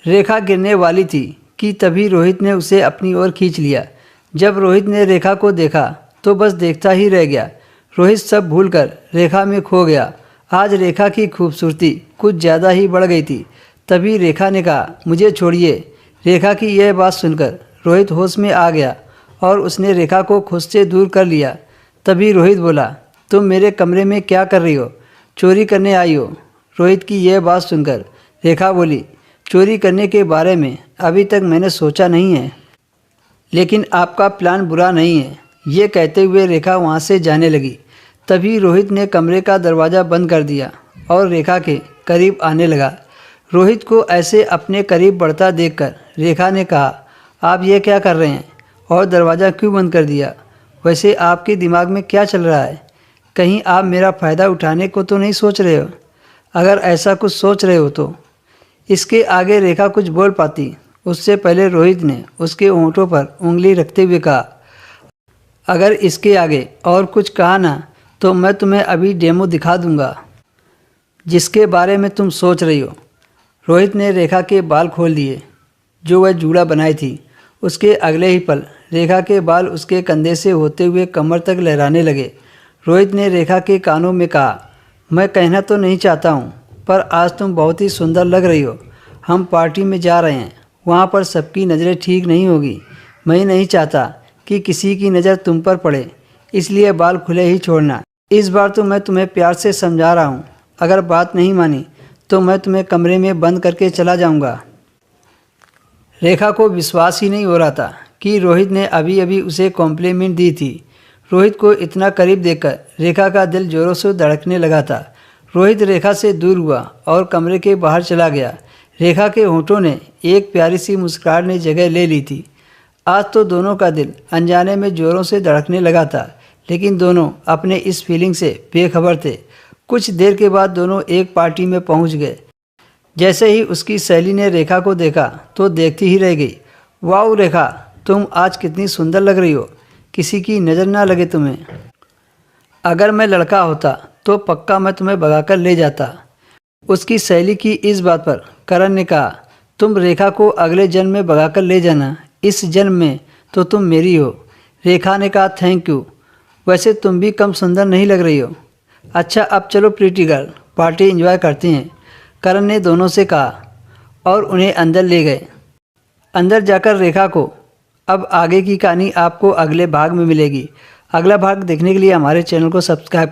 रेखा गिरने वाली थी कि तभी रोहित ने उसे अपनी ओर खींच लिया। जब रोहित ने रेखा को देखा तो बस देखता ही रह गया। रोहित सब भूलकर रेखा में खो गया। आज रेखा की खूबसूरती कुछ ज़्यादा ही बढ़ गई थी। तभी रेखा ने कहा, मुझे छोड़िए। रेखा की यह बात सुनकर रोहित होश में आ गया और उसने रेखा को खुद से दूर कर लिया। तभी रोहित बोला, तुम मेरे कमरे में क्या कर रही हो? चोरी करने आई हो? रोहित की यह बात सुनकर रेखा बोली, चोरी करने के बारे में अभी तक मैंने सोचा नहीं है, लेकिन आपका प्लान बुरा नहीं है। ये कहते हुए रेखा वहाँ से जाने लगी। तभी रोहित ने कमरे का दरवाज़ा बंद कर दिया और रेखा के करीब आने लगा। रोहित को ऐसे अपने करीब बढ़ता देखकर रेखा ने कहा, आप ये क्या कर रहे हैं और दरवाज़ा क्यों बंद कर दिया? वैसे आपके दिमाग में क्या चल रहा है? कहीं आप मेरा फ़ायदा उठाने को तो नहीं सोच रहे हो? अगर ऐसा कुछ सोच रहे हो तो। इसके आगे रेखा कुछ बोल पाती, उससे पहले रोहित ने उसके होंठों पर उंगली रखते हुए कहा, अगर इसके आगे और कुछ कहा ना तो मैं तुम्हें अभी डेमो दिखा दूंगा जिसके बारे में तुम सोच रही हो। रोहित ने रेखा के बाल खोल दिए जो वह जूड़ा बनाई थी। उसके अगले ही पल रेखा के बाल उसके कंधे से होते हुए कमर तक लहराने लगे। रोहित ने रेखा के कानों में कहा, मैं कहना तो नहीं चाहता हूँ, पर आज तुम बहुत ही सुंदर लग रही हो। हम पार्टी में जा रहे हैं, वहाँ पर सबकी नज़रें ठीक नहीं होगी। मैं नहीं चाहता कि किसी की नज़र तुम पर पड़े, इसलिए बाल खुले ही छोड़ना। इस बार तो मैं तुम्हें प्यार से समझा रहा हूँ। अगर बात नहीं मानी तो मैं तुम्हें कमरे में बंद करके चला जाऊँगा। रेखा को विश्वास ही नहीं हो रहा था कि रोहित ने अभी अभी उसे कॉम्प्लीमेंट दी थी। रोहित को इतना करीब देखकर रेखा का दिल जोरों से धड़कने लगा था। रोहित रेखा से दूर हुआ और कमरे के बाहर चला गया। रेखा के होंठों ने एक प्यारी सी मुस्कुराहट ने जगह ले ली थी। आज तो दोनों का दिल अनजाने में जोरों से धड़कने लगा था, लेकिन दोनों अपने इस फीलिंग से बेखबर थे। कुछ देर के बाद दोनों एक पार्टी में पहुंच गए। जैसे ही उसकी सहेली ने रेखा को देखा तो देखती ही रह गई। वाह रेखा, तुम आज कितनी सुंदर लग रही हो, किसी की नज़र ना लगे तुम्हें। अगर मैं लड़का होता तो पक्का मैं तुम्हें भगाकर ले जाता। उसकी सहेली की इस बात पर करण ने कहा, तुम रेखा को अगले जन्म में भगाकर ले जाना, इस जन्म में तो तुम मेरी हो। रेखा ने कहा, थैंक यू, वैसे तुम भी कम सुंदर नहीं लग रही हो। अच्छा अब चलो प्रीटी गर्ल, पार्टी एंजॉय करते हैं, करण ने दोनों से कहा और उन्हें अंदर ले गए। अंदर जाकर रेखा को अब आगे की कहानी आपको अगले भाग में मिलेगी। अगला भाग देखने के लिए हमारे चैनल को सब्सक्राइब कर